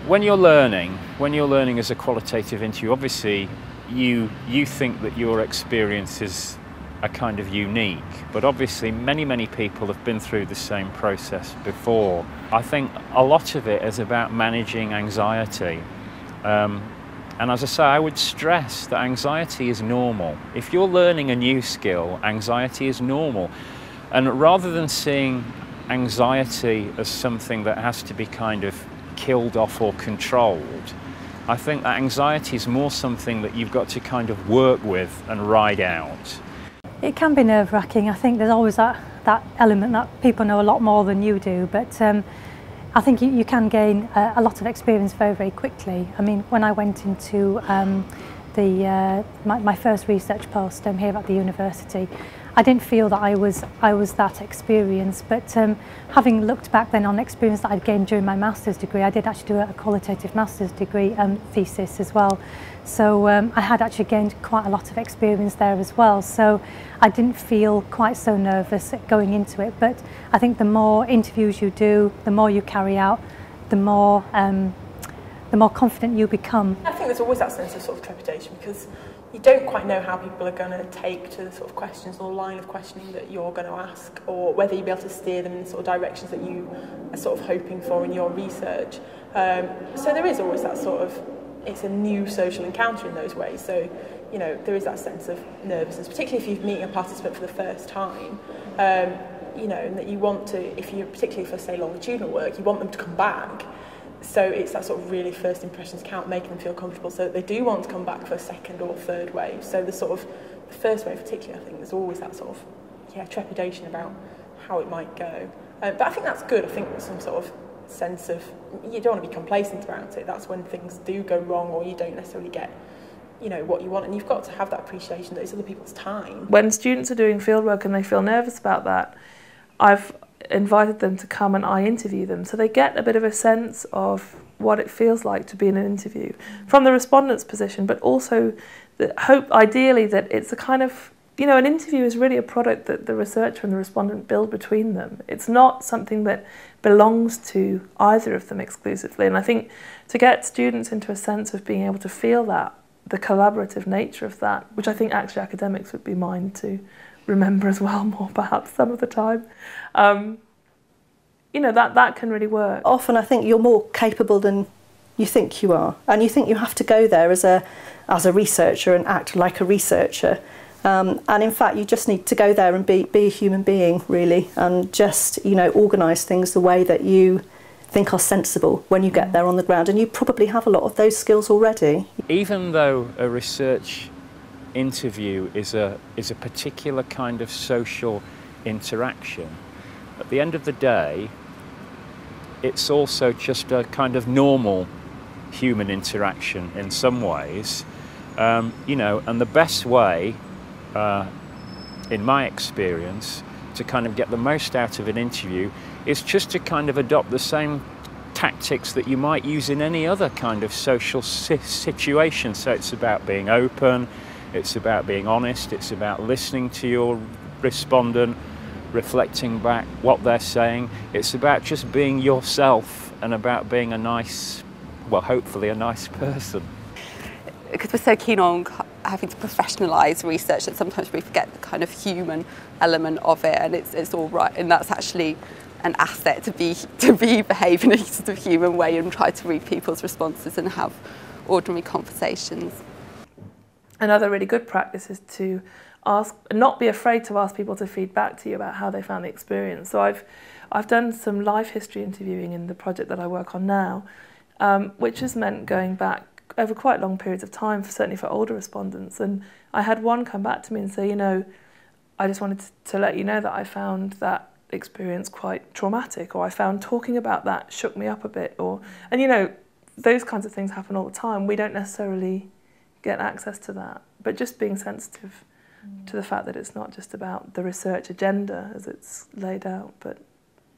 When you're learning as a qualitative interview, obviously you think that your experiences are kind of unique, but obviously many people have been through the same process before. I think a lot of it is about managing anxiety. And as I say, I would stress that anxiety is normal. If you're learning a new skill, anxiety is normal. And rather than seeing anxiety as something that has to be kind of killed off or controlled, I think that anxiety is more something that you've got to kind of work with and ride out. It can be nerve-wracking. I think there's always that element that people know a lot more than you do, but I think you can gain a lot of experience very quickly. I mean, when I went into my first research post here at the university, I didn't feel that I was that experienced, but having looked back then on experience that I'd gained during my master's degree, I did actually do a qualitative master's degree thesis as well. So I had actually gained quite a lot of experience there as well. So I didn't feel quite so nervous going into it. But I think the more interviews you do, the more you carry out, the more confident you become. I think there's always that sense of sort of trepidation because you don't quite know how people are going to take to the sort of questions or line of questioning that you're going to ask, or whether you'll be able to steer them in the sort of directions that you are sort of hoping for in your research. So there is always that sort of, it's a new social encounter in those ways. So, you know, there is that sense of nervousness, particularly if you're meeting a participant for the first time. You know, and that you want to, if you particularly for say longitudinal work, you want them to come back. So it's that sort of really first impressions count, making them feel comfortable so that they do want to come back for a second or third wave. So the sort of the first wave particularly, I think there's always that sort of trepidation about how it might go. But I think that's good. I think there's some sort of sense of, you don't want to be complacent about it. That's when things do go wrong or you don't necessarily get, you know, what you want, and you've got to have that appreciation that it's other people's time. When students are doing fieldwork and they feel nervous about that, I've invited them to come and I interview them, so they get a bit of a sense of what it feels like to be in an interview from the respondent's position, but also the hope ideally that it's a kind of, you know, an interview is really a product that the researcher and the respondent build between them. It's not something that belongs to either of them exclusively, and I think to get students into a sense of being able to feel that, the collaborative nature of that, which I think actually academics would be mine to remember as well, more perhaps some of the time. You know, that can really work. Often I think you're more capable than you think you are, and you think you have to go there as a researcher and act like a researcher. And in fact, you just need to go there and be a human being, really, and just, you know, organise things the way that you think are sensible when you get there on the ground. And you probably have a lot of those skills already. Even though a research interview is a particular kind of social interaction, at the end of the day, it's also just a kind of normal human interaction in some ways. You know, and the best way, in my experience, to kind of get the most out of an interview is just to kind of adopt the same tactics that you might use in any other kind of social situation. So it's about being open, it's about being honest, it's about listening to your respondent, reflecting back what they're saying. It's about just being yourself and about being a nice, well, hopefully a nice person. Because we're so keen on having to professionalise research that sometimes we forget the kind of human element of it, and it's all right, and that's actually an asset to behave in a sort of human way and try to read people's responses and have ordinary conversations. Another really good practice is to not be afraid to ask people to feed back to you about how they found the experience. So I've done some life history interviewing in the project that I work on now, which has meant going back over quite long periods of time, certainly for older respondents. And I had one come back to me and say, you know, I just wanted to let you know that I found that experience quite traumatic, or I found talking about that shook me up a bit, and you know, those kinds of things happen all the time. We don't necessarily get access to that, but just being sensitive to the fact that it's not just about the research agenda as it's laid out, but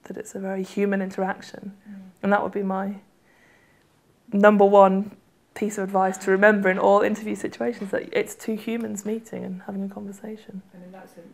that it's a very human interaction. And that would be my number one piece of advice to remember in all interview situations, that it's two humans meeting and having a conversation. And in that sense,